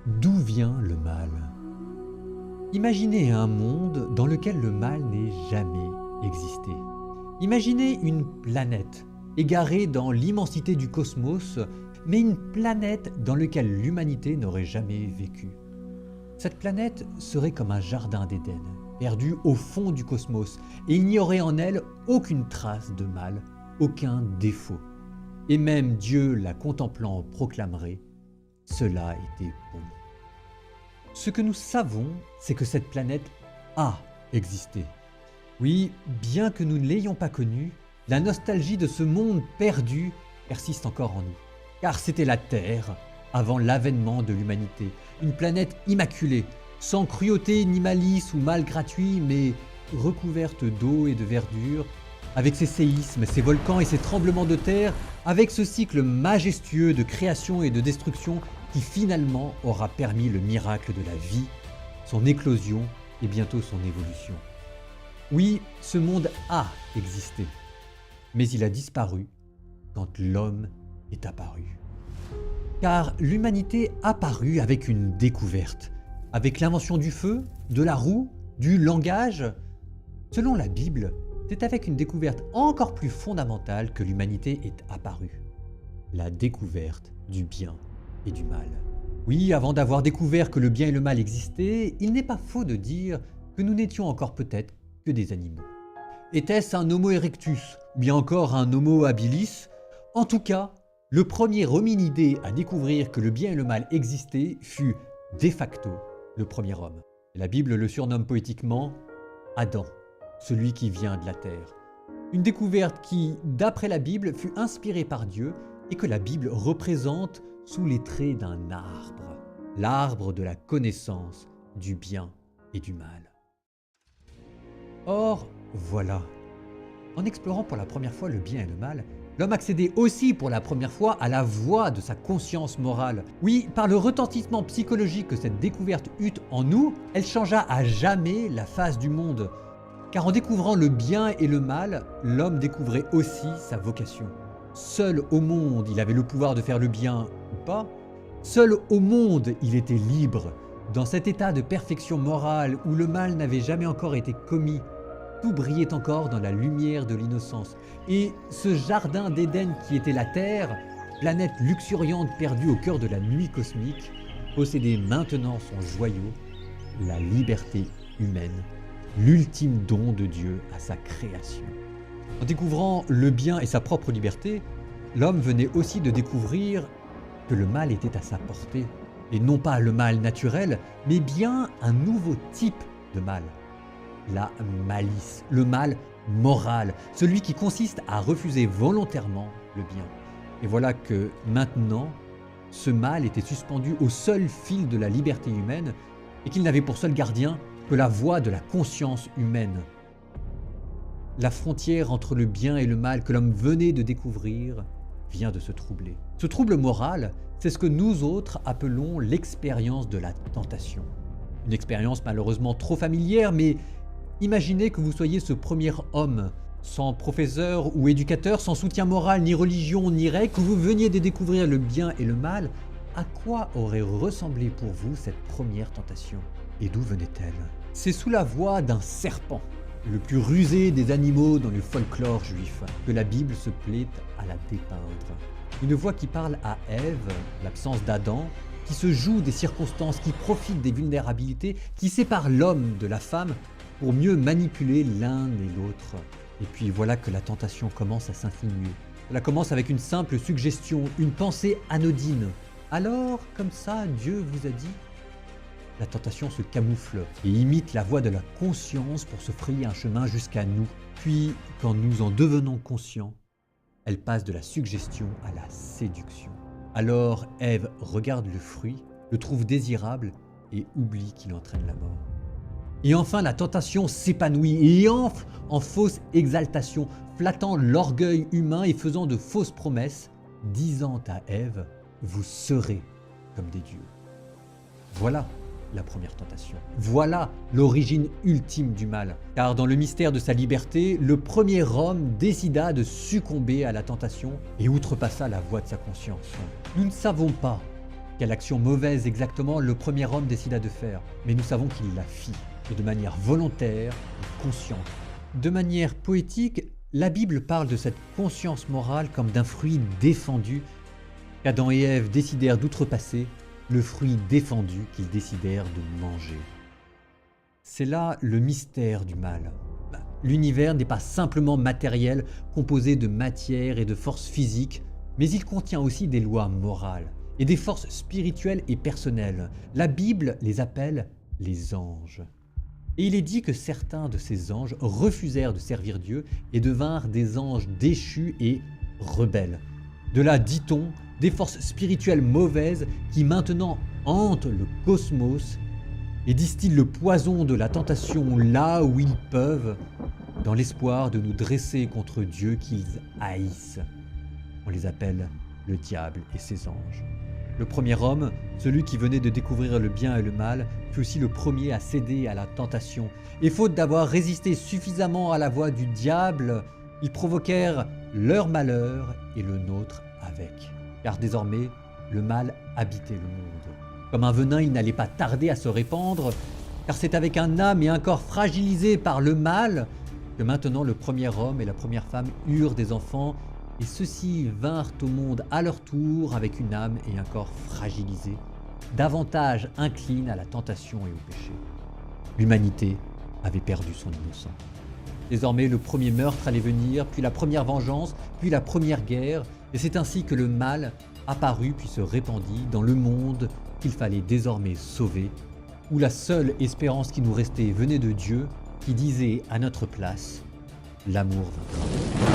D'où vient le mal? Imaginez un monde dans lequel le mal n'ait jamais existé. Imaginez une planète égarée dans l'immensité du cosmos, mais une planète dans laquelle l'humanité n'aurait jamais vécu. Cette planète serait comme un jardin d'Éden, perdu au fond du cosmos, et il n'y aurait en elle aucune trace de mal, aucun défaut. Et même Dieu, la contemplant, proclamerait « Cela était bon ». Ce que nous savons, c'est que cette planète a existé. Oui, bien que nous ne l'ayons pas connue, la nostalgie de ce monde perdu persiste encore en nous. Car c'était la Terre, avant l'avènement de l'humanité, une planète immaculée, sans cruauté ni malice ou mal gratuit, mais recouverte d'eau et de verdure, avec ses séismes, ses volcans et ses tremblements de terre, avec ce cycle majestueux de création et de destruction qui finalement aura permis le miracle de la vie, son éclosion et bientôt son évolution. Oui, ce monde a existé, mais il a disparu quand l'homme est apparu. Car l'humanité apparut avec une découverte, avec l'invention du feu, de la roue, du langage. Selon la Bible, c'est avec une découverte encore plus fondamentale que l'humanité est apparue. La découverte du bien et du mal. Oui, avant d'avoir découvert que le bien et le mal existaient, il n'est pas faux de dire que nous n'étions encore peut-être que des animaux. Était-ce un Homo erectus, ou bien encore un Homo habilis? En tout cas, le premier hominidé à découvrir que le bien et le mal existaient fut, de facto, le premier homme. La Bible le surnomme poétiquement Adam, celui qui vient de la terre. Une découverte qui, d'après la Bible, fut inspirée par Dieu et que la Bible représente sous les traits d'un arbre, l'arbre de la connaissance du bien et du mal. Or, voilà, en explorant pour la première fois le bien et le mal, l'homme accédait aussi pour la première fois à la voix de sa conscience morale. Oui, par le retentissement psychologique que cette découverte eut en nous, elle changea à jamais la face du monde. Car en découvrant le bien et le mal, l'homme découvrait aussi sa vocation. Seul au monde, il avait le pouvoir de faire le bien ou pas. Seul au monde, il était libre. Dans cet état de perfection morale où le mal n'avait jamais encore été commis, tout brillait encore dans la lumière de l'innocence. Et ce jardin d'Éden qui était la Terre, planète luxuriante perdue au cœur de la nuit cosmique, possédait maintenant son joyau, la liberté humaine, l'ultime don de Dieu à sa création. En découvrant le bien et sa propre liberté, l'homme venait aussi de découvrir que le mal était à sa portée. Et non pas le mal naturel, mais bien un nouveau type de mal. La malice, le mal moral, celui qui consiste à refuser volontairement le bien. Et voilà que maintenant, ce mal était suspendu au seul fil de la liberté humaine et qu'il n'avait pour seul gardien que la voix de la conscience humaine. La frontière entre le bien et le mal que l'homme venait de découvrir vient de se troubler. Ce trouble moral, c'est ce que nous autres appelons l'expérience de la tentation. Une expérience malheureusement trop familière, mais imaginez que vous soyez ce premier homme, sans professeur ou éducateur, sans soutien moral, ni religion, ni règle, que vous veniez de découvrir le bien et le mal. À quoi aurait ressemblé pour vous cette première tentation? Et d'où venait-elle? C'est sous la voix d'un serpent, le plus rusé des animaux dans le folklore juif, que la Bible se plaît à la dépeindre. Une voix qui parle à Ève, l'absence d'Adam, qui se joue des circonstances, qui profite des vulnérabilités, qui sépare l'homme de la femme pour mieux manipuler l'un et l'autre. Et puis voilà que la tentation commence à s'insinuer. Elle commence avec une simple suggestion, une pensée anodine. Alors, comme ça, Dieu vous a dit? La tentation se camoufle et imite la voix de la conscience pour se frayer un chemin jusqu'à nous. Puis, quand nous en devenons conscients, elle passe de la suggestion à la séduction. Alors Ève regarde le fruit, le trouve désirable et oublie qu'il entraîne la mort. Et enfin la tentation s'épanouit et enfle en fausse exaltation, flattant l'orgueil humain et faisant de fausses promesses, disant à Ève « Vous serez comme des dieux ». Voilà la première tentation. Voilà l'origine ultime du mal. Car dans le mystère de sa liberté, le premier homme décida de succomber à la tentation et outrepassa la voix de sa conscience. Nous ne savons pas Quelle action mauvaise exactement le premier homme décida de faire, mais nous savons qu'il la fit, et de manière volontaire et consciente. De manière poétique, la Bible parle de cette conscience morale comme d'un fruit défendu qu'Adam et Ève décidèrent d'outrepasser, le fruit défendu qu'ils décidèrent de manger. C'est là le mystère du mal. L'univers n'est pas simplement matériel, composé de matière et de forces physiques, mais il contient aussi des lois morales et des forces spirituelles et personnelles. La Bible les appelle les anges. Et il est dit que certains de ces anges refusèrent de servir Dieu et devinrent des anges déchus et rebelles. De là, dit-on, des forces spirituelles mauvaises qui maintenant hantent le cosmos et distillent le poison de la tentation là où ils peuvent, dans l'espoir de nous dresser contre Dieu qu'ils haïssent. On les appelle le diable et ses anges. Le premier homme, celui qui venait de découvrir le bien et le mal, fut aussi le premier à céder à la tentation. Et faute d'avoir résisté suffisamment à la voix du diable, ils provoquèrent leur malheur et le nôtre avec. Car désormais, le mal habitait le monde. Comme un venin, il n'allait pas tarder à se répandre, car c'est avec un âme et un corps fragilisés par le mal que maintenant le premier homme et la première femme eurent des enfants, et ceux-ci vinrent au monde à leur tour avec une âme et un corps fragilisés, davantage inclines à la tentation et au péché. L'humanité avait perdu son innocence. Désormais, le premier meurtre allait venir, puis la première vengeance, puis la première guerre, et c'est ainsi que le mal apparut puis se répandit dans le monde qu'il fallait désormais sauver, où la seule espérance qui nous restait venait de Dieu, qui disait à notre place « L'amour vaincra ».